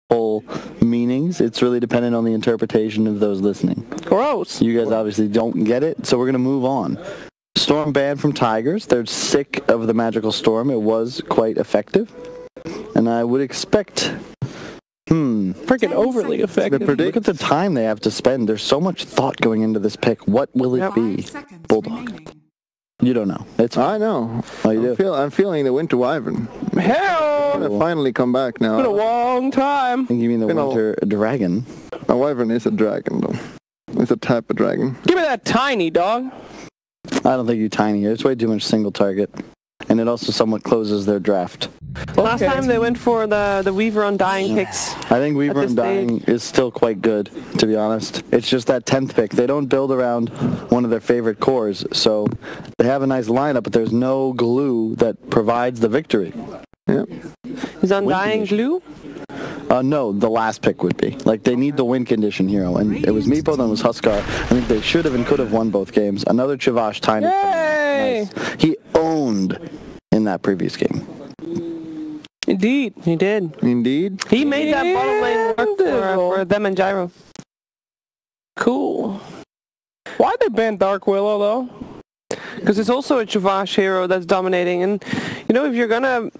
full meanings. It's really dependent on the interpretation of those listening. Gross. You guys obviously don't get it, so we're going to move on. Storm banned from Tigers. They're sick of the magical storm. It was quite effective. And I would expect... Freaking overly effective. Look at the time they have to spend. There's so much thought going into this pick. What will it be? Bulldog. You don't know. I know. Oh, you do? I'm feeling the Winter Wyvern. Hell! It's gonna finally come back now. It's been a long time. I think you mean the Winter Dragon. A Wyvern is a dragon, though. It's a type of dragon. Give me that tiny, dog. I don't think you're tiny here. It's way too much single target. And it also somewhat closes their draft. Last time they went for the Weaver Undying picks. I think Weaver Undying is still quite good, to be honest. It's just that 10th pick. They don't build around one of their favorite cores, so they have a nice lineup, but there's no glue that provides the victory. Yep. Is Undying glue? No, the last pick would be. Like, they need the win condition hero, and it was Meepo, then it was Huskar. I think they should have and could have won both games. Another Chavash Tiny. Yay! Nice. He owned in that previous game. Indeed, he did. Indeed. He made that bottom lane work for them and Gyro. Cool. Why'd they ban Dark Willow, though? Because it's also a Chavash hero that's dominating, and, you know, if you're gonna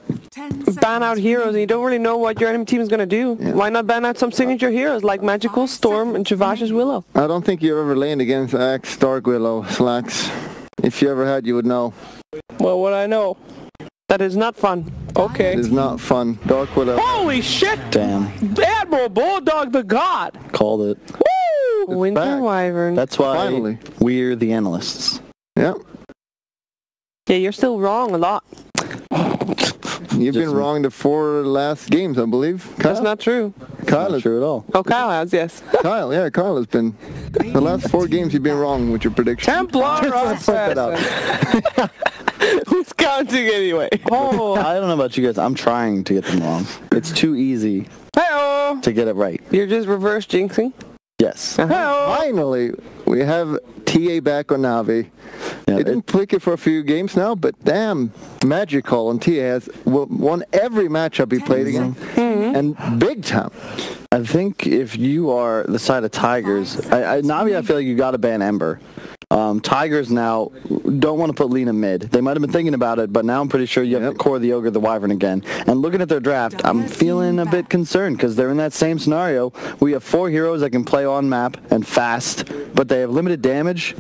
ban out heroes and you don't really know what your enemy team is gonna do, why not ban out some signature heroes like Magical Storm and Chavash's Willow? I don't think you ever laned against Axe, Dark Willow, Slacks. If you ever had, you would know. Well, what I know. That is not fun. Okay. It is not fun. Dark Willow. Holy shit! Damn. Admiral Bulldog the God! Called it. Woo! Winter back. Wyvern. That's why Finally. we're the analysts. Yep. Yeah, you're still wrong a lot. You've been wrong the 4 last games, I believe. Kyle? That's not true. Kyle Not is true at all. Oh, Kyle has, yes. Kyle has been. The last 4 games you've been wrong with your predictions. Templar Assassin. Who's counting anyway? Oh. I don't know about you guys. I'm trying to get them wrong. It's too easy Hey-oh. to get it right. You're just reverse jinxing? Yes. Hey-oh. Finally, we have TA back on Navi. Yeah, It didn't click it for a few games now, but damn, Magical and TA has won every matchup he played against, and big time. I think if you are the side of Tigers, Navi, I feel like you got to ban Ember. Tigers now don't want to put Lina mid. They might have been thinking about it, but now I'm pretty sure you have the core, the Ogre, the Wyvern again. And looking at their draft, I'm feeling a bit concerned because they're in that same scenario. We have 4 heroes that can play on map and fast, but they have limited damage.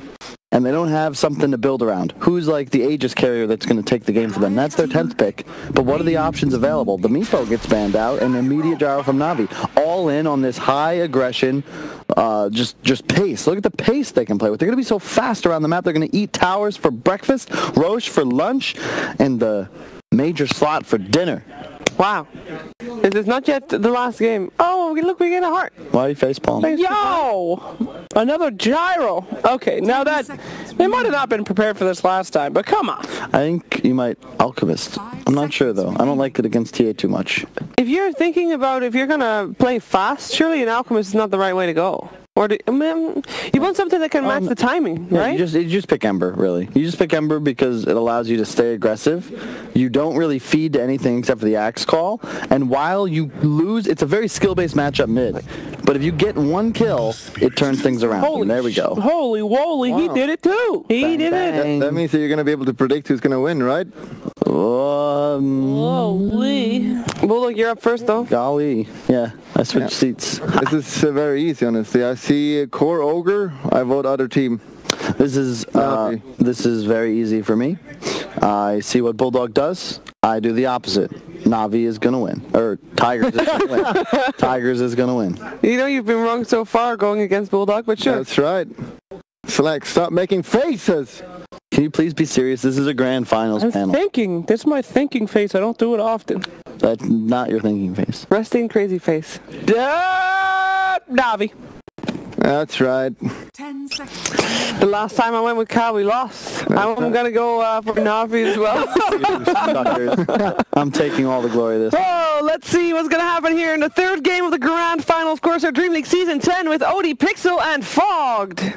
And they don't have something to build around. Who's like the Aegis carrier that's going to take the game for them? That's their 10th pick. But what are the options available? The Meepo gets banned out, and immediate Gyro from Navi. All in on this high aggression, just pace. Look at the pace they can play with. They're going to be so fast around the map. They're going to eat towers for breakfast, Roche for lunch, and the major slot for dinner. Wow. This is not yet the last game. Oh, look, we get a heart. Why are you facepalm? Yo! Another Gyro. Okay, now that... They might have not been prepared for this last time, but come on. I think you might Alchemist. I'm not sure, though. I don't like it against TA too much. If you're thinking about if you're going to play fast, surely an Alchemist is not the right way to go. Or you want something that can match the timing, right? You just pick Ember, really. You just pick Ember because it allows you to stay aggressive. You don't really feed to anything except for the Axe Call. And while you lose, it's a very skill-based matchup mid. But if you get 1 kill, it turns things around. And there we go. Holy woly, he did it too. He did it. That means that you're going to be able to predict who's going to win, right? Holy. Bulldog, you're up first, though. Golly. Yeah, I switched seats. This is very easy, honestly. I see a core Ogre, I vote other team. This is very easy for me. I see what Bulldog does. I do the opposite. Navi is going to win. Or Tigers is going to win. Tigers is going to win. You know you've been wrong so far going against Bulldog, but sure. That's right. Select, stop making faces! Can you please be serious? This is a grand finals I'm panel. thinking. This is my thinking face. I don't do it often. That's not your thinking face. Resting crazy face. Navi. That's right. 10 seconds. The last time I went with Kyle, we lost. I'm going to go for Navi as well. Suckers. I'm taking all the glory of this. Oh, let's see what's going to happen here in the 3rd game of the grand final. Of course, our Dream League Season 10 with Odie, Pixel, and Fogged.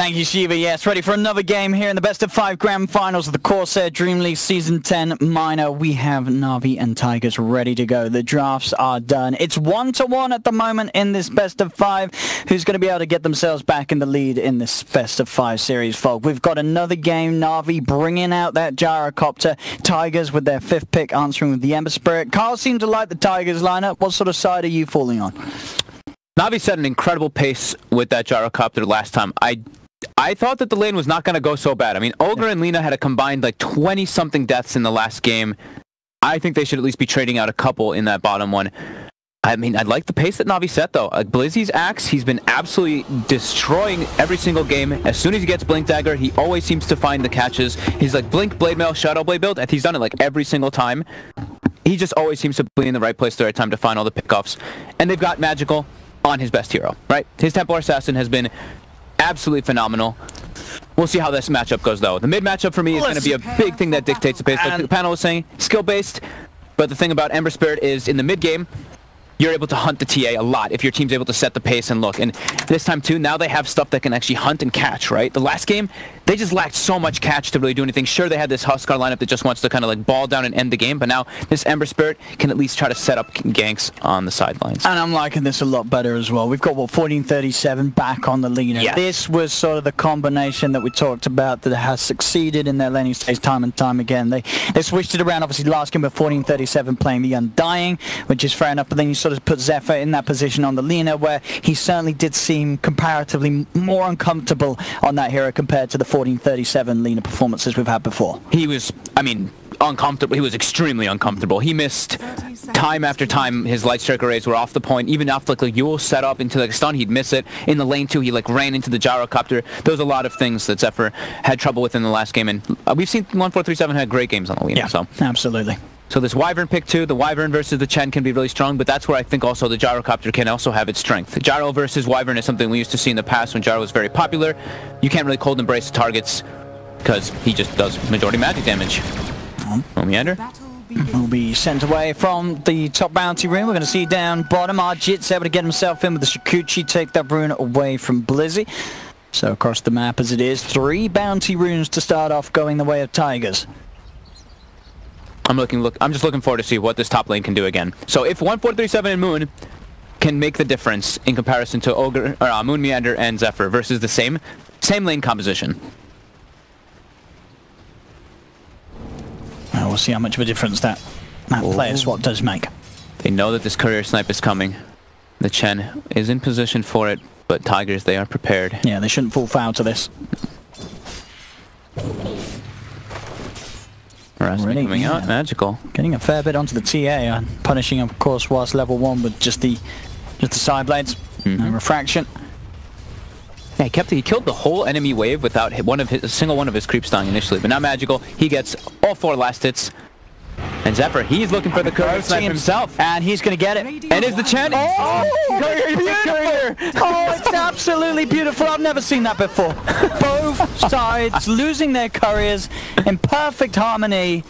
Thank you, Shiva. Yes, ready for another game here in the best of 5 grand finals of the Corsair DreamLeague Season 10 Minor. We have Na'Vi and Tigers ready to go. The drafts are done. It's 1-1 at the moment in this best of 5. Who's going to be able to get themselves back in the lead in this best of 5 series, folk? We've got another game. Na'Vi bringing out that gyrocopter. Tigers with their 5th pick answering with the Ember Spirit. Carl seemed to like the Tigers lineup. What sort of side are you falling on? Na'Vi set an incredible pace with that gyrocopter last time. I thought that the lane was not going to go so bad. I mean, Ogre and Lina had a combined like 20-something deaths in the last game. I think they should at least be trading out a couple in that bottom one. I mean, I like the pace that Na'Vi set, though. Blizzy's axe, he's been absolutely destroying every single game. As soon as he gets Blink Dagger, he always seems to find the catches. He's like Blink, Blade Mail, Shadow Blade build, and he's done it like every single time. He just always seems to be in the right place at the right time to find all the pickoffs. And they've got Magical on his best hero, right? His Templar Assassin has been absolutely phenomenal. We'll see how this matchup goes, though. The mid matchup for me is going to be a big thing that dictates the pace. Like the panel was saying, skill-based, but the thing about Ember Spirit is in the mid game, you're able to hunt the TA a lot if your team's able to set the pace and look. And this time, too, now they have stuff that can actually hunt and catch, right? The last game, they just lacked so much catch to really do anything. Sure, they had this Huskar lineup that just wants to kind of like ball down and end the game, but now this Ember Spirit can at least try to set up ganks on the sidelines. And I'm liking this a lot better as well. We've got, what, 1437 back on the Lina. Yes. This was sort of the combination that we talked about that has succeeded in their laning stage time and time again. They switched it around, obviously, last game with 1437 playing the Undying, which is fair enough, but then you sort of put Zephyr in that position on the Lina, where he certainly did seem comparatively more uncomfortable on that hero compared to the 1437 Lina performances we've had before. He was, I mean, uncomfortable. He was extremely uncomfortable. He missed time after time. His light strike arrays were off the point. Even after like a Yule set up into like a stun, he'd miss it. In the lane too, he like ran into the gyrocopter. There was a lot of things that Zephyr had trouble with in the last game, and we've seen 1437 had great games on the Lina. Yeah, so absolutely. So this Wyvern pick too, the Wyvern versus the Chen can be really strong, but that's where I think also the Gyrocopter can also have its strength. Gyro versus Wyvern is something we used to see in the past when Gyro was very popular. You can't really cold embrace targets because he just does majority magic damage. Meander will be sent away from the top bounty room. We're going to see down bottom. Our Jit's able to get himself in with the Shikuchi, take that rune away from Blizzy. So across the map as it is, 3 bounty runes to start off going the way of Tigers. I'm just looking forward to see what this top lane can do again. So if 1437 and Moon can make the difference in comparison to Ogre, or Moon, Meander, and Zephyr versus the same lane composition. We'll see how much of a difference that player swap does make. They know that this courier snipe is coming. The Chen is in position for it, but Tigers, they are prepared. Yeah, they shouldn't fall foul to this. Really, coming out, Magical. Getting a fair bit onto the TA and punishing, of course, whilst level 1 with just the side blades and refraction. Yeah, he killed the whole enemy wave without a single one of his creeps dying initially, but now Magical, he gets all 4 last hits. And Zephyr, he's looking for the courier snipe himself. And he's going to get it. And is the Chen? Beautiful! Oh, it's absolutely beautiful. I've never seen that before. Both sides losing their couriers in perfect harmony.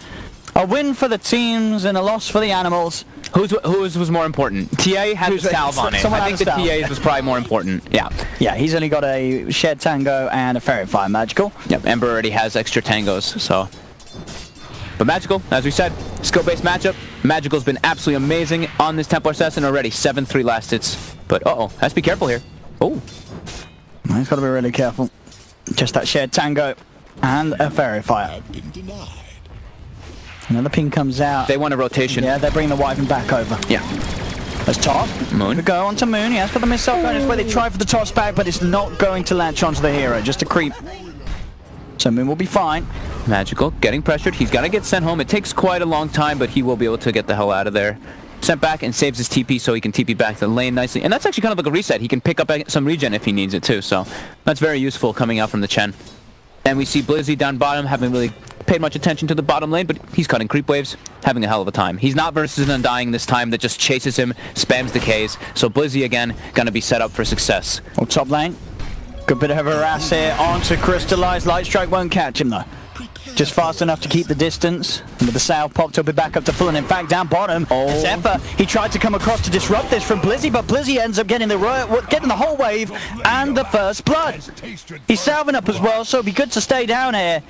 A win for the teams and a loss for the animals. Whose was more important? TA had the salve on it. I think the TA's was probably more important. Yeah. Yeah, he's only got a shared tango and a fairy fire Magical. Yep, Ember already has extra tangos, so. But Magical, as we said, skill-based matchup. Magical's been absolutely amazing on this Templar Assassin already. 7-3 last hits. But has to be careful here. Oh. He's got to be really careful. Just that shared tango and a fairy fire. Another ping comes out. They want a rotation. Yeah, they're bringing the Wyvern back over. Yeah. That's top. Moon. We go on to Moon. Yes, but the missile gun is where they try for the toss back, but it's not going to latch onto the hero. Just a creep. So Moon will be fine. Magical, getting pressured. He's got to get sent home. It takes quite a long time, but he will be able to get the hell out of there. Sent back and saves his TP so he can TP back to the lane nicely. And that's actually kind of like a reset. He can pick up some regen if he needs it too. So that's very useful coming out from the Chen. And we see Blizzy down bottom, haven't really paid much attention to the bottom lane, but he's cutting creep waves, having a hell of a time. He's not versus an Undying this time that just chases him, spams decays. So Blizzy again, going to be set up for success. Top lane. Good bit of harass here onto Crystallized. Light Strike won't catch him though. just fast enough to keep the distance. And with the sail popped, he'll be back up to full, and in fact down bottom, Zephyr, he tried to come across to disrupt this from Blizzy, but Blizzy ends up getting the whole wave and the first blood. He's salving up as well, so it'll be good to stay down here.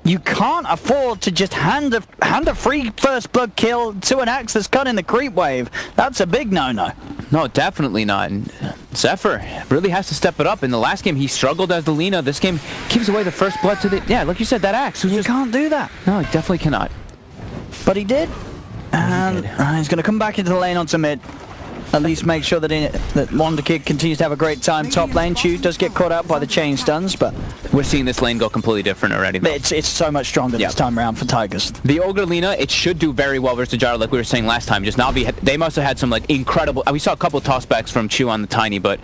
You can't afford to just hand a free first blood kill to an Axe that's cutting the creep wave. That's a big no-no. No, definitely not. And Zephyr really has to step it up. In the last game, he struggled as the Lina. This game keeps away the first blood to the... Yeah, like you said, that Axe. You can't do that. No, he definitely cannot. But he did. And he's going to come back into the lane onto mid. At least make sure that Wonder Kid continues to have a great time. Top lane, Chew does get caught out by the chain stuns, but... We're seeing this lane go completely different already, though. It's so much stronger this time around for Tigers. The Ogre Lina, it should do very well versus Jara, like we were saying last time. Just Navi, they must have had some like incredible... We saw a couple tossbacks from Chew on the Tiny, but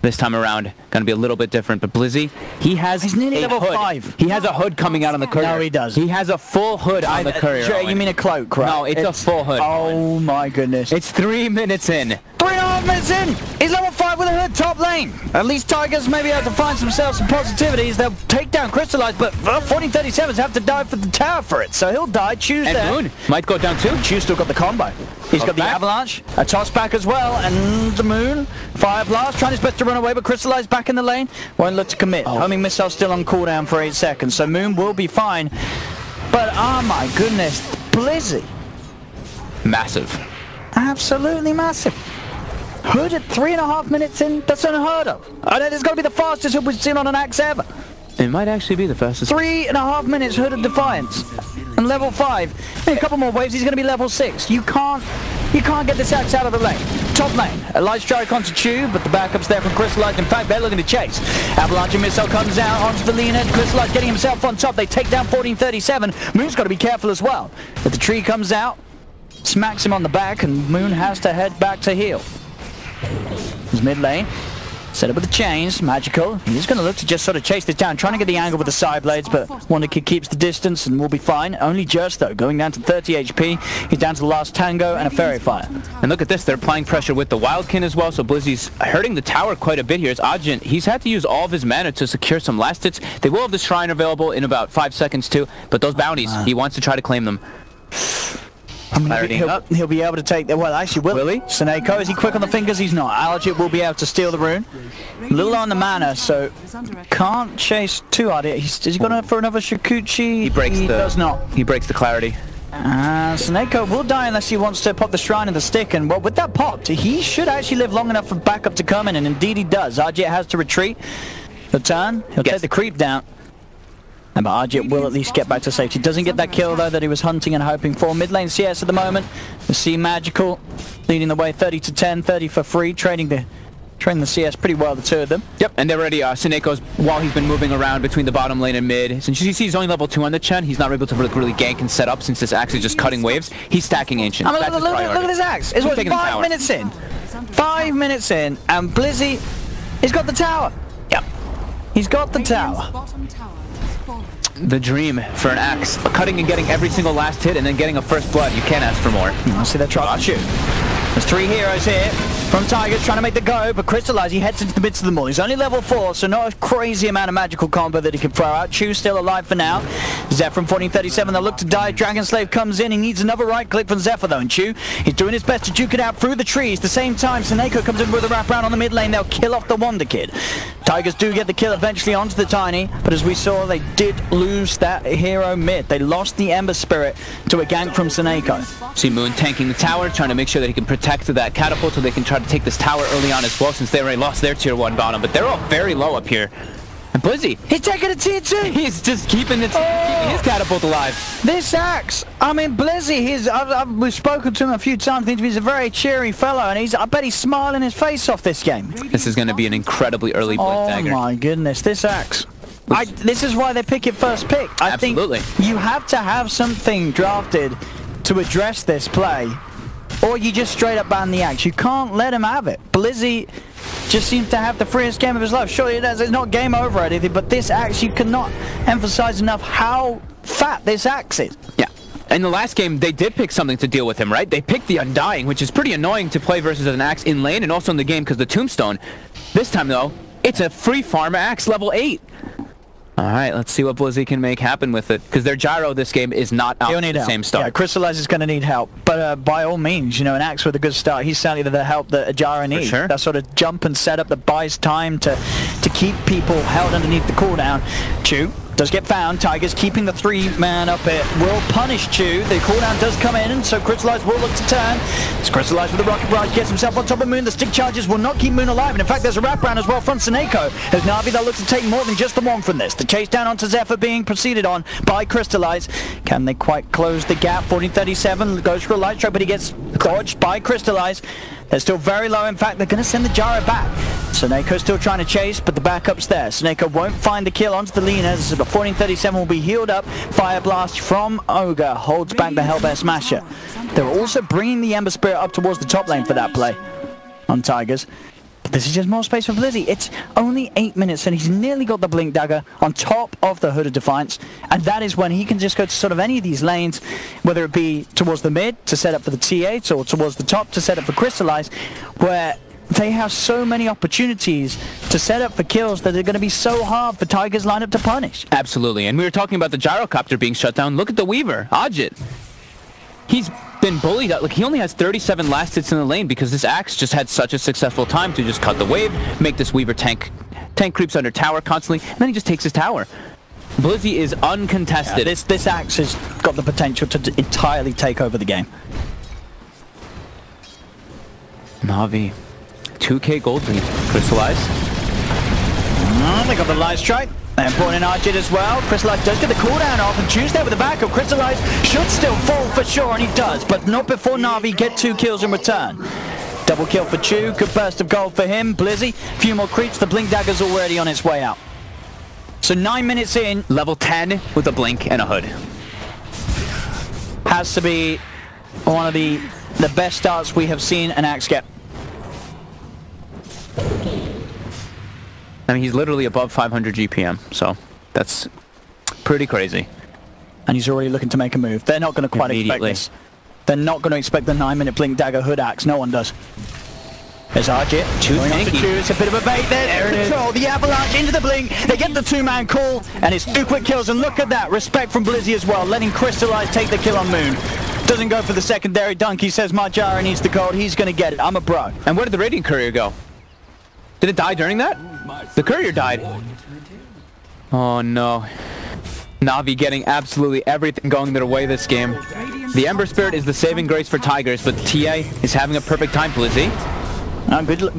this time around, going to be a little bit different. But Blizzy, he's nearly level 5. He has a hood coming out on the courier. No, he does. He has a full hood on the courier. Jay, you mean a cloak, right? No, it's a full hood. Oh my goodness. It's 3 minutes in. 3.5 minutes in! He's level 5 with a hood top lane. At least Tigers maybe have to find themselves some positivities. They'll take down Crystallize, but 1437s have to die for the tower for it. So he'll die. Choose there. And Moon might go down too. Choose still got the combo. He's got the Avalanche, a toss back as well, and the Moon. Fire Blast, trying his best to run away, but Crystallize back in the lane. Won't look to commit. Homing missile still on cooldown for 8 seconds, so Moon will be fine. But oh my goodness, Blizzy. Massive. Absolutely massive. Hood at 3.5 minutes in, that's unheard of. I know it's got to be the fastest hood we've seen on an Axe ever. It might actually be the fastest. 3.5 minutes hood of Defiance. And level 5. In a couple more waves, he's going to be level 6. You can't get this Axe out of the lane. Top lane. A light strike onto Chew, but the backup's there from Crystallize. In fact, they're looking to chase. Avalanche missile comes out onto the Lina. Crystallize getting himself on top. They take down 1437. Moon's got to be careful as well. But the tree comes out, smacks him on the back, and Moon has to head back to heal. His mid lane. Set up with the chains, magical. He's going to look to just sort of chase this down, trying to get the angle with the side blades, but Wonder Kid keeps the distance and will be fine. Only just, though, going down to 30 HP. He's down to the last tango and a Fairy Fire. And look at this, they're applying pressure with the Wildkin as well, so Blizzy's hurting the tower quite a bit here. As Ajin, he's had to use all of his mana to secure some last hits. They will have the Shrine available in about 5 seconds too, but those bounties, he wants to try to claim them. I mean, he'll be able to take that. Well, actually, will he? Seneko, is he quick on the fingers? He's not. Algit will be able to steal the rune. A little on the mana, so can't chase too hard. Is he going for another Shikuchi? He does not. He breaks the clarity. Seneko will die unless he wants to pop the Shrine in the stick, and well, with that popped, he should actually live long enough for backup to come in, and indeed he does. Ajit has to retreat. The turn, he'll take the creep down. But Ajit will at least get back to safety. Doesn't get that kill, though, that he was hunting and hoping for. Mid lane CS at the moment. We see Magical leading the way 30 to 10, 30 for free, trading the CS pretty well, the two of them. Yep, and they're ready. Seneko's, while he's been moving around between the bottom lane and mid, since you see he's only level 2 on the Chen, he's not able to really gank and set up since this Axe is just cutting waves. He's stacking Ancient. I mean, look at this Axe. It's what, 5 minutes in. 5 minutes in, and Blizzy, he's got the tower. Yep. He's got the tower. The dream for an Axe. Cutting and getting every single last hit and then getting a first blood. You can't ask for more. I see that try. There's 3 heroes here from Tigers trying to make the go, but Crystallize, he heads into the midst of them all. He's only level 4, so not a crazy amount of magical combo that he can throw out. Chew's still alive for now. Zephyr from 1437, they'll look to die. Dragon Slave comes in. He needs another right click from Zephyr, though, and Chew, he's doing his best to duke it out through the trees. At the same time, Seneko comes in with a wraparound on the mid lane. They'll kill off the Wonder Kid. Tigers do get the kill eventually onto the Tiny, but as we saw, they did lose that hero mid. They lost the Ember Spirit to a gank from Seneko. See Moon tanking the tower, trying to make sure that he can protect that catapult so they can try to take this tower early on as well, since they already lost their tier 1 bottom, but they're all very low up here. And Blizzy, he's taking a tier 2! He's just keeping his catapult alive. This Axe, I mean, Blizzy, we've spoken to him a few times. He's a very cheery fellow, and I bet he's smiling his face off this game. This is going to be an incredibly early Blink Dagger. Oh my goodness, this Axe. This is why they pick it first pick. I think you have to have something drafted to address this play, or you just straight up ban the Axe. You can't let him have it. Blizzy just seems to have the freest game of his life. Surely it's not game over or anything, but this Axe, you cannot emphasize enough how fat this Axe is. Yeah. In the last game, they did pick something to deal with him, right? They picked the Undying, which is pretty annoying to play versus an Axe in lane and also in the game because the Tombstone. This time, though, it's a free farm Axe level 8. All right, let's see what Blizzy can make happen with it. Because their gyro this game is not out the same start. Yeah, Crystallize is going to need help. But by all means, you know, an Axe with a good start, he's certainly the help that a gyro needs. Sure. That sort of jump and setup that buys time to keep people held underneath the cooldown. Chew does get found. Tigers keeping the 3-man up it. Will punish Chew. The cooldown does come in, and so Crystallize will look to turn. It's Crystallize with the Rocket Barrage, gets himself on top of Moon. The stick charges will not keep Moon alive, and in fact there's a wraparound as well from Seneko. As Na'Vi that looks to take more than just the one from this. The chase down onto Zephyr being proceeded on by Crystallize. Can they quite close the gap? 1437 goes for a light strike, but he gets dodged by Crystallize. They're still very low. In fact, they're going to send the gyro back. Seneko still trying to chase, but the backup's there. Seneko won't find the kill onto the Linas, but 1437 will be healed up. Fire Blast from Ogre holds back the Hellbear Smasher. They're also bringing the Ember Spirit up towards the top lane for that play on Tigers. But this is just more space for Blizzy. It's only 8 minutes and he's nearly got the Blink Dagger on top of the Hood of Defiance. And that is when he can just go to sort of any of these lanes, whether it be towards the mid to set up for the T8 or towards the top to set up for Crystallize, where they have so many opportunities to set up for kills that are going to be so hard for Tigers lineup to punish. Absolutely. And we were talking about the gyrocopter being shut down. Look at the Weaver, Ajit. He's been bullied. Like, he only has 37 last hits in the lane because this Axe just had such a successful time to just cut the wave, make this Weaver tank creeps under tower constantly, and then he just takes his tower. Blizzy is uncontested. Yeah, this Axe has got the potential to entirely take over the game. Na'Vi, 2k gold lead. Crystallize. They got the light strike. And pulling in Archid as well. Crystallize does get the cooldown off, and Tuesday with the backup. Crystallize should still fall for sure, and he does, but not before Na'Vi get 2 kills in return. Double kill for Chew, good burst of gold for him. Blizzy, few more creeps, the Blink Dagger's already on its way out. So 9 minutes in. Level 10 with a Blink and a Hood. Has to be one of the best starts we have seen an Axe get. I mean, he's literally above 500 GPM, so that's pretty crazy. And he's already looking to make a move. They're not going to quite expect this. They're not going to expect the 9-minute Blink Dagger Hood Axe. No one does. There's Archit. It's a bit of a bait there. Control the avalanche into the Blink. They get the 2-man call, and it's 2 quick kills. And look at that. Respect from Blizzy as well, letting Crystallize take the kill on Moon. Doesn't go for the secondary dunk. He says my gyro needs the gold. He's going to get it. I'm a bro. And where did the Radiant Courier go? Did it die during that? The Courier died. Oh no. Na'Vi getting absolutely everything going their way this game. The Ember Spirit is the saving grace for Tigers, but TA is having a perfect time, Blizzy.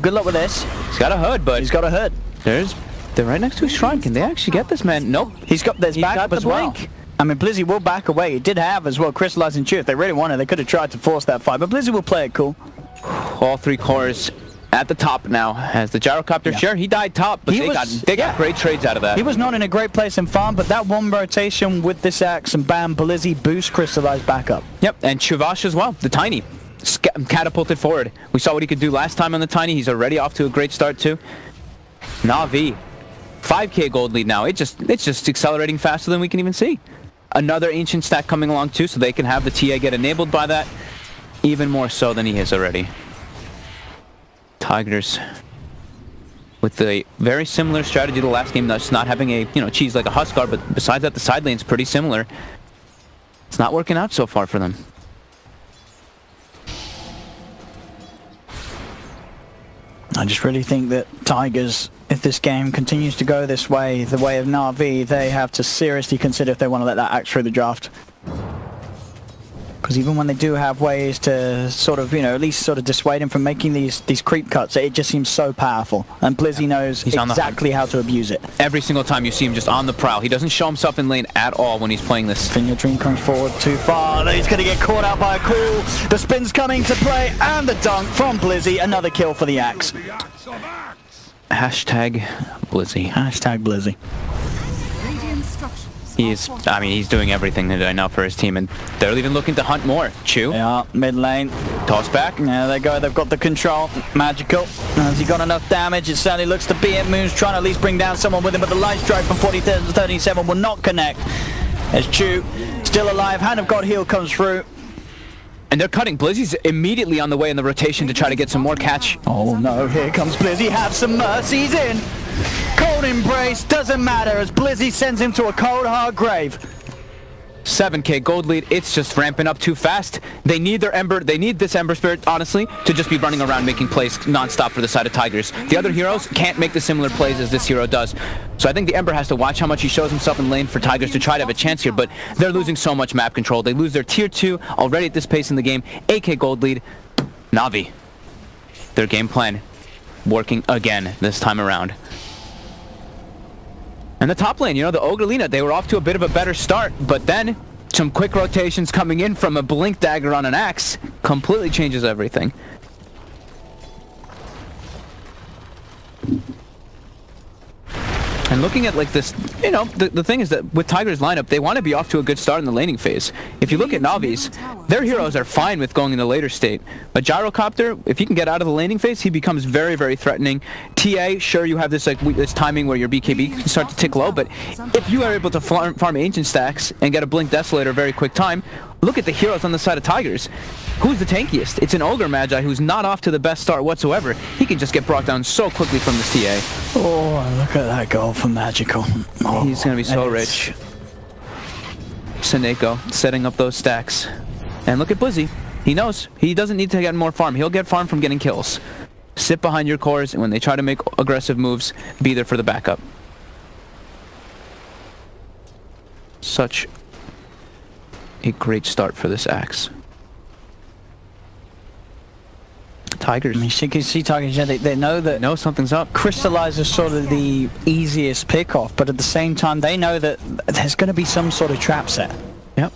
Good luck with this. He's got a Hood, but... He's got a Hood. They're right next to his shrine. Can they actually get this man? Nope. He's got this backup as well. I mean, Blizzy will back away. He did have as well Crystallize and Chew. If they really wanted, they could have tried to force that fight, but Blizzy will play it cool. All 3 cores at the top now as the gyrocopter. Sure, he died top, but they got great trades out of that. He was not in a great place in farm, but that one rotation with this Axe and bam, Blizzy boosts Crystallize back up. Yep, and Shivash as well, the Tiny, catapulted forward. We saw what he could do last time on the Tiny. He's already off to a great start too. Na'Vi, 5k gold lead now. It's just accelerating faster than we can even see. Another Ancient stack coming along too, so they can have the TA get enabled by that, even more so than he is already. Tigers with a very similar strategy to the last game, that's not having a, cheese like a Huskar, but besides that, the side lane's pretty similar. It's not working out so far for them. I just really think that Tigers, if this game continues to go this way, the way of Na'Vi, they have to seriously consider if they want to let that Axe through the draft. Because even when they do have ways to sort of, at least sort of dissuade him from making these creep cuts, it just seems so powerful. And Blizzy knows exactly how to abuse it. Every single time you see him just on the prowl. He doesn't show himself in lane at all when he's playing this. Finger Dream comes forward too far. He's going to get caught out by a cool. The spin's coming to play, and the dunk from Blizzy. Another kill for the Axe. Hashtag Blizzy. Hashtag Blizzy. He's doing everything today now for his team, and they're even looking to hunt more. Chew. Yeah, mid lane. Toss back. Yeah, they go. They've got the control. Magical. Has he got enough damage? It certainly looks to be it. Moon's trying to at least bring down someone with him, but the light strike from 40-37 will not connect. As Chew still alive. Hand of God heal comes through. And they're cutting. Blizzy's immediately on the way in the rotation to try to get some more catch. Oh no, here comes Blizzy. Have some mercies in. Cold cold embrace doesn't matter as Blizzy sends him to a cold, hard grave. 7k gold lead. It's just ramping up too fast. They need their Ember. They need this Ember Spirit, honestly, to just be running around making plays non-stop for the side of Tigers. The other heroes can't make the similar plays as this hero does. So I think the Ember has to watch how much he shows himself in lane for Tigers to try to have a chance here, but they're losing so much map control. They lose their tier 2 already at this pace in the game. 8k gold lead. Na'Vi, their game plan working again this time around. And the top lane, you know, the Ogre Lina, they were off to a bit of a better start, but then some quick rotations coming in from a Blink Dagger on an Axe completely changes everything. And looking at like this, you know, the thing is that with Tiger's lineup, they want to be off to a good start in the laning phase. If you look at Na'Vi's, their heroes are fine with going in the later state. A Gyrocopter, if he can get out of the laning phase, he becomes very, very threatening. TA, sure, you have this like this timing where your BKB can start to tick low, but if you are able to farm Ancient stacks and get a Blink Desolator very quick time, look at the heroes on the side of Tigers. Who's the tankiest? It's an Ogre Magi who's not off to the best start whatsoever. He can just get brought down so quickly from this TA. Oh, look at that goal for Magical. Oh, he's going to be so rich. Seneko setting up those stacks. And look at Blizzy. He knows. He doesn't need to get more farm. He'll get farm from getting kills. Sit behind your cores, and when they try to make aggressive moves, be there for the backup. Such a great start for this Axe. Tigers. I mean, you can see Tigers, yeah, they know that something's up. Crystallize is sort of the easiest pick-off, but at the same time, they know that there's going to be some sort of trap set. Yep.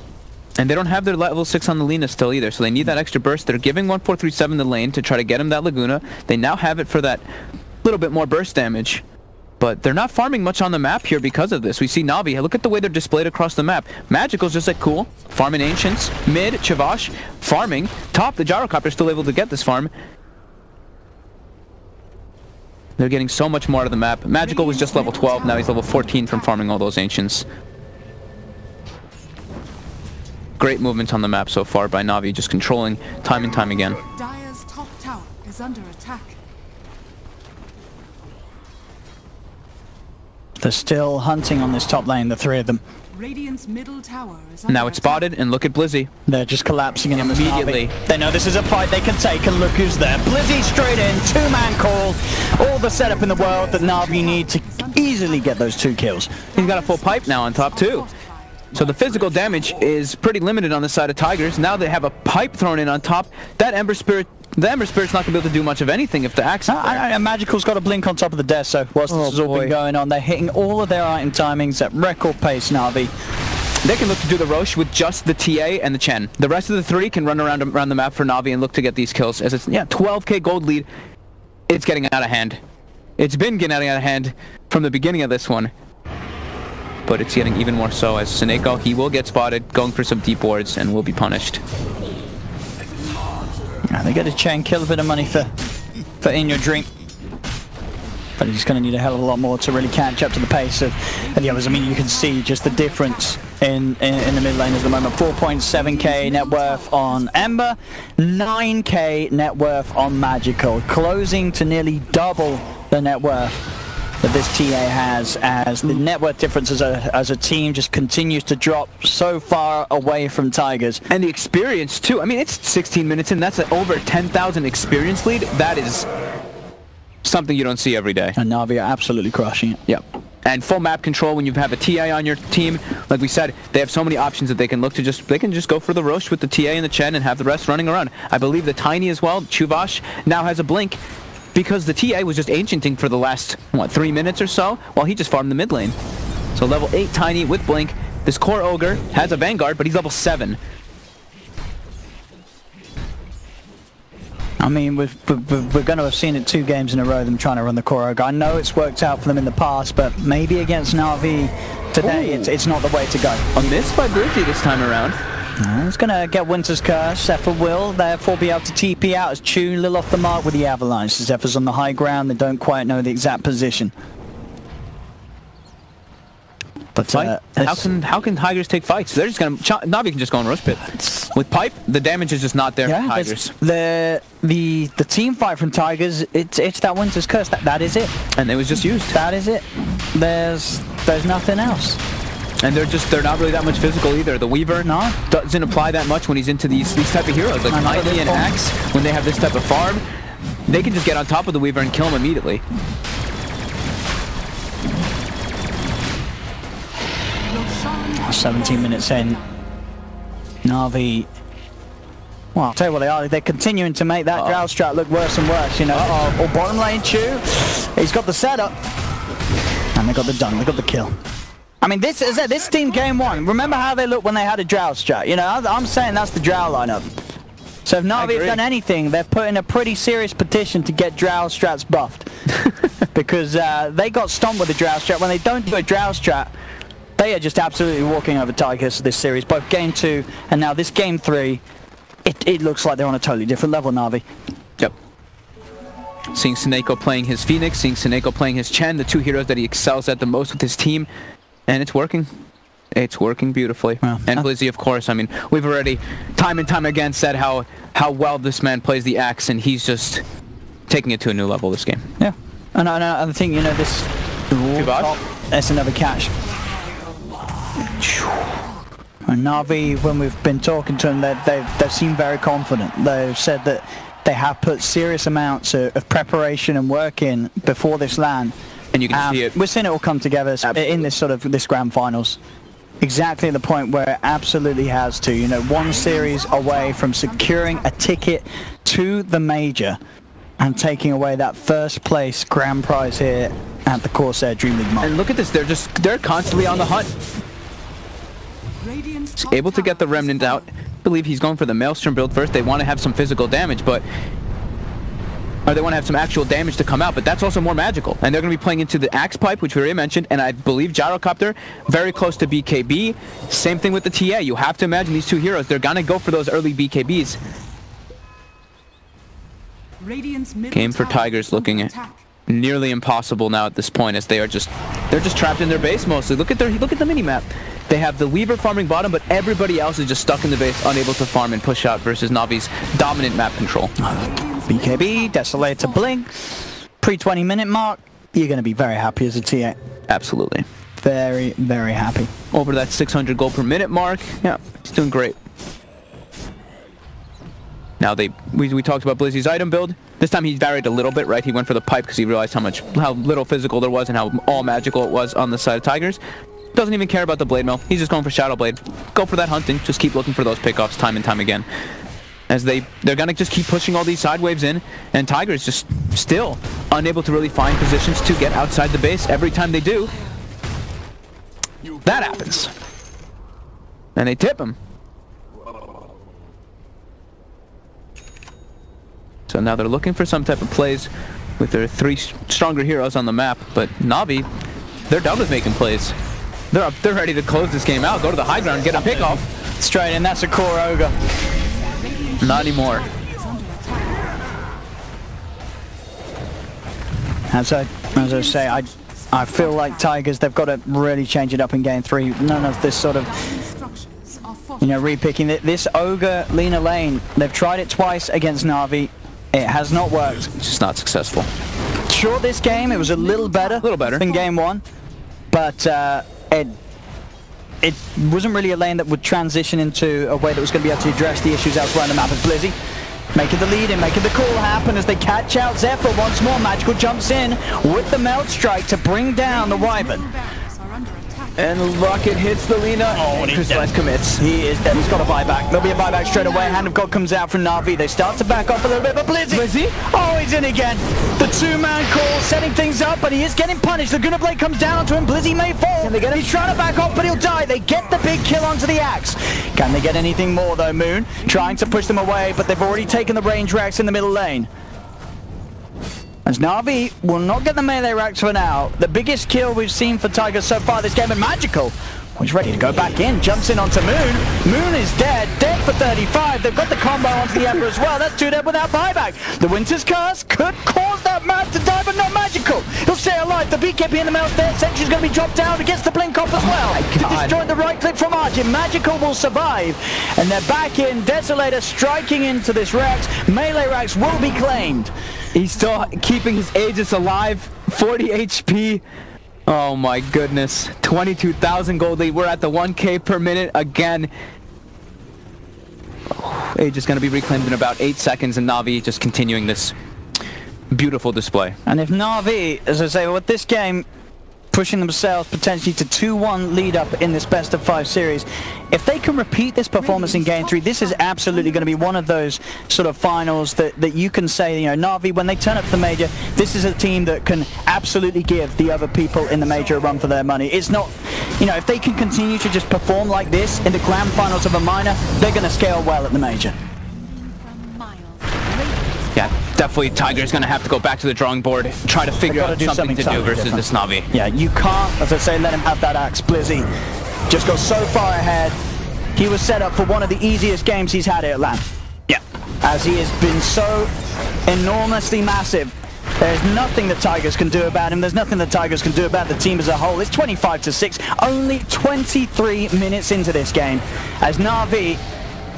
And they don't have their level 6 on the Lina still either, so they need that extra burst. They're giving 1437 the lane to try to get him that Laguna. They now have it for that little bit more burst damage. But they're not farming much on the map here because of this. We see Na'Vi. Look at the way they're displayed across the map. Magical's just like cool. Farming Ancients. Mid, Chavash. Farming. Top, the Gyrocopter's still able to get this farm. They're getting so much more out of the map. Magical was just level 12. Now he's level 14 from farming all those Ancients. Great movement on the map so far by Na'Vi, just controlling time and time again. Dire's top tower is under attack. They're still hunting on this top lane, the three of them. Radiant's middle tower is under Now it's spotted, and look at Blizzy. They're just collapsing in immediately. They know this is a fight they can take, and look who's there. Blizzy straight in, two-man call. All the setup in the world that Na'Vi need to easily get those 2 kills. He's got a full pipe now on top too. So the physical damage is pretty limited on the side of Tigers. Now they have a pipe thrown in on top. That Ember Spirit, the Ember Spirit's not going to be able to do much of anything if the Axe is there. Magical's got a blink on top of the desk, so whilst this has all been going on, they're hitting all of their item timings at record pace, Na'Vi. They can look to do the Roche with just the TA and the Chen. The rest of the 3 can run around the map for Na'Vi and look to get these kills. As it's, 12k gold lead. It's getting out of hand. It's been getting out of hand from the beginning of this one. But it's getting even more so as Seneko, he will get spotted, going for some deep wards, and will be punished. Yeah, they get a chain, kill a bit of money for In Your Dream. But he's going to need a hell of a lot more to really catch up to the pace of the others. I mean, you can see just the difference in the mid lane at the moment. 4.7k net worth on Ember, 9k net worth on Magical, closing to nearly double the net worth that this TA has, as the net worth difference as a team just continues to drop so far away from Tigers. And the experience too. I mean, it's 16 minutes in. That's an over 10,000 experience lead. That is something you don't see every day. And Na'Vi are absolutely crushing it. Yep. And full map control when you have a TA on your team. Like we said, they have so many options that they can look to they can just go for the Roche with the TA and the Chen and have the rest running around. I believe the Tiny as well, Chuvash, now has a blink, because the TA was just ancienting for the last, 3 minutes or so, while he just farmed the mid lane. So level 8 Tiny with Blink. This core Ogre has a Vanguard, but he's level 7. I mean, we're going to have seen it 2 games in a row, them trying to run the core Ogre. I know it's worked out for them in the past, but maybe against Na'Vi today, it's not the way to go. A miss by Blizzy this time around. It's going to get Winter's Curse. Zephyr will therefore be able to TP out as Chu a little off the mark with the Avalanche. Zephyr's on the high ground. They don't quite know the exact position. But fight. How can Tigers take fights? They're just gonna Navi can just go on rush pit. With pipe, the damage is just not there for Tigers. The team fight from Tigers, it's that Winter's Curse. That is it. And it was just used. That is it. There's nothing else. And they're not really that much physical either. The Weaver doesn't apply that much when he's into these type of heroes like Mighty and Axe. When they have this type of farm, they can just get on top of the Weaver and kill him immediately. 17 minutes in, Na'Vi. Well, I'll tell you what they are. They're continuing to make that Drow strat look worse and worse. You know, or bottom lane Chew. He's got the setup, and they got the done. They got the kill. I mean, this is it. This team game one. Remember how they looked when they had a Drow strat. You know, I'm saying that's the Drow lineup. So if Na'Vi have done anything, they've put in a pretty serious petition to get Drow strats buffed, because they got stomped with the Drow strat. When they don't do a Drow strat, they are just absolutely walking over Tigers this series, both game 2 and now this game 3. It looks like they're on a totally different level, Na'Vi. Yep. Seeing Seneko playing his Phoenix, seeing Seneko playing his Chen, the two heroes that he excels at the most with his team, and it's working. It's working beautifully. Well, and Blizzy, of course, I mean, we've already time and time again said how well this man plays the Axe, and he's just taking it to a new level this game. Yeah. And I think, you know, this... That's another catch. And Na'Vi, when we've been talking to them, they've seemed very confident. They've said that they have put serious amounts of preparation and work in before this LAN. And you can see it. We're seeing it all come together in this grand finals. Exactly the point where it absolutely has to. You know, one series away from securing a ticket to the major and taking away that first place grand prize here at the Corsair DreamLeague Mark. And look at this, they're constantly on the hunt. He's able to get the Remnant out. I believe he's going for the Maelstrom build first. They want to have some physical damage, or they want to have some actual damage to come out, but that's also more magical. And they're going to be playing into the Axe Pipe, which we already mentioned, and I believe Gyrocopter, very close to BKB. Same thing with the TA. You have to imagine these two heroes, they're going to go for those early BKBs. Game for Tigers looking at nearly impossible now at this point, as they're just trapped in their base mostly. Look at the mini-map. They have the Weaver farming bottom, but everybody else is just stuck in the base, unable to farm and push out versus Navi's dominant map control. BKB, Desolator Blink, pre-20 minute mark. You're going to be very happy as a TA. Absolutely. Very, very happy. Over that 600 gold per minute mark. Yeah, he's doing great. Now we talked about Blizzy's item build. This time he varied a little bit, right? He went for the pipe because he realized how little physical there was and how all magical it was on the side of Tigers. Doesn't even care about the Blade Mill. He's just going for Shadow Blade. Go for that hunting. Just keep looking for those pickoffs time and time again. As they're gonna just keep pushing all these side waves in, and Tigers just still unable to really find positions to get outside the base. Every time they do, that happens. And they tip him. So now they're looking for some type of plays with their 3 stronger heroes on the map, but Na'Vi, they're done with making plays. They're ready to close this game out, go to the high ground, get a pick off. Straight in, that's a core ogre. Not anymore. As I say, I feel like Tigers, they've got to really change it up in game 3. None of this sort of, you know, repicking it. This ogre Lina lane, they've tried it twice against Na'Vi. It has not worked. It's just not successful. Sure, this game it was a little better than game 1, but it wasn't really a lane that would transition into a way that was going to be able to address the issues elsewhere on the map. Of Blizzy making the lead and making the call happen as they catch out Zephyr once more. Magical jumps in with the Melt Strike to bring down the Wyvern. And Rocket hits the Lina. Oh, and Chris commits. He is dead. He's got a buyback. There'll be a buyback straight away. Hand of God comes out from Na'Vi. They start to back off a little bit, but Blizzy. Oh, he's in again. The 2-man call, setting things up, but he is getting punished. The Gunner Blade comes down onto him. Blizzy may fall. He's trying to back off, but he'll die. They get the big kill onto the Axe. Can they get anything more, though, Moon? Trying to push them away, but they've already taken the range racks in the middle lane. As Na'Vi will not get the melee racks for now. The biggest kill we've seen for Tigers so far this game, and Magical, who's ready to go back in, jumps in onto Moon. Moon is dead for 35. They've got the combo onto the Ember as well. That's 2 dead without buyback. The Winter's Curse could cause that map to die, but not Magical. He'll stay alive. The BKB in the middle there. Sentry's going to be dropped down. He gets the blink off as well. To destroy the right click from Arjit. Magical will survive. And they're back in. Desolator striking into this Rex. Melee Rex will be claimed. He's still keeping his Aegis alive. 40 HP. Oh my goodness. 22,000 gold lead. We're at the 1k per minute again. Aegis going to be reclaimed in about 8 seconds, and Na'Vi just continuing this beautiful display. And if Na'Vi, as I say, with this game pushing themselves potentially to 2-1 lead up in this best of 5 series, if they can repeat this performance in game 3, this is absolutely going to be one of those sort of finals that you can say, you know, Na'Vi, when they turn up to the major, this is a team that can absolutely give the other people in the major a run for their money. It's not, you know, if they can continue to just perform like this in the grand finals of a minor, they're going to scale well at the major. Yeah, definitely Tiger's going to have to go back to the drawing board, try to figure out something to do versus this Na'Vi. Yeah, you can't, as I say, let him have that axe. Blizzy just got so far ahead. He was set up for one of the easiest games he's had here at LAN. Yeah. As he has been so enormously massive. There's nothing that Tigers can do about him. There's nothing that Tigers can do about the team as a whole. It's 25-6, only 23 minutes into this game. As Na'Vi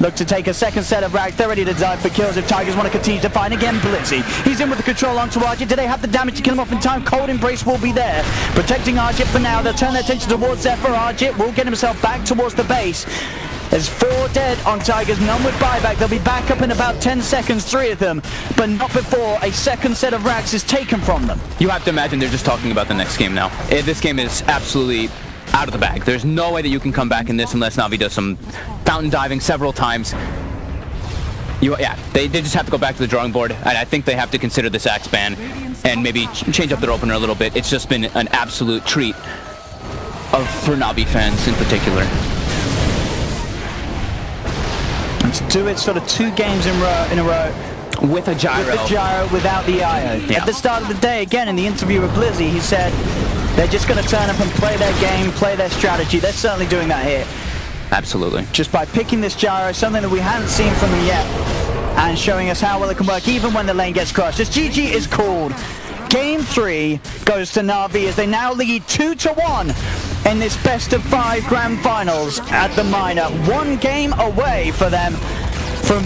look to take a second set of racks. They're ready to dive for kills if Tigers want to continue to fight. Again, Blizzy. He's in with the control onto Arjit. Do they have the damage to kill him off in time? Cold Embrace will be there, protecting Arjit for now. They'll turn their attention towards Zephyr. Arjit will get himself back towards the base. There's 4 dead on Tigers, none with buyback. They'll be back up in about 10 seconds, 3 of them, but not before a second set of racks is taken from them. You have to imagine they're just talking about the next game now. This game is absolutely out of the bag. There's no way that you can come back in this unless Na'Vi does some fountain diving several times. They just have to go back to the drawing board, and I think they have to consider this axe ban and maybe change up their opener a little bit. It's just been an absolute treat for Na'Vi fans in particular. And to do it sort of 2 games in a row with a gyro. With the gyro, without the IO. Yeah. At the start of the day, again, in the interview with Blizzy, he said they're just going to turn up and play their game, play their strategy. They're certainly doing that here. Absolutely. Just by picking this gyro, something that we hadn't seen from them yet, and showing us how well it can work even when the lane gets crushed. This GG is called. Game 3 goes to Na'Vi as they now lead 2-1 in this best of 5 grand finals at the minor. 1 game away for them from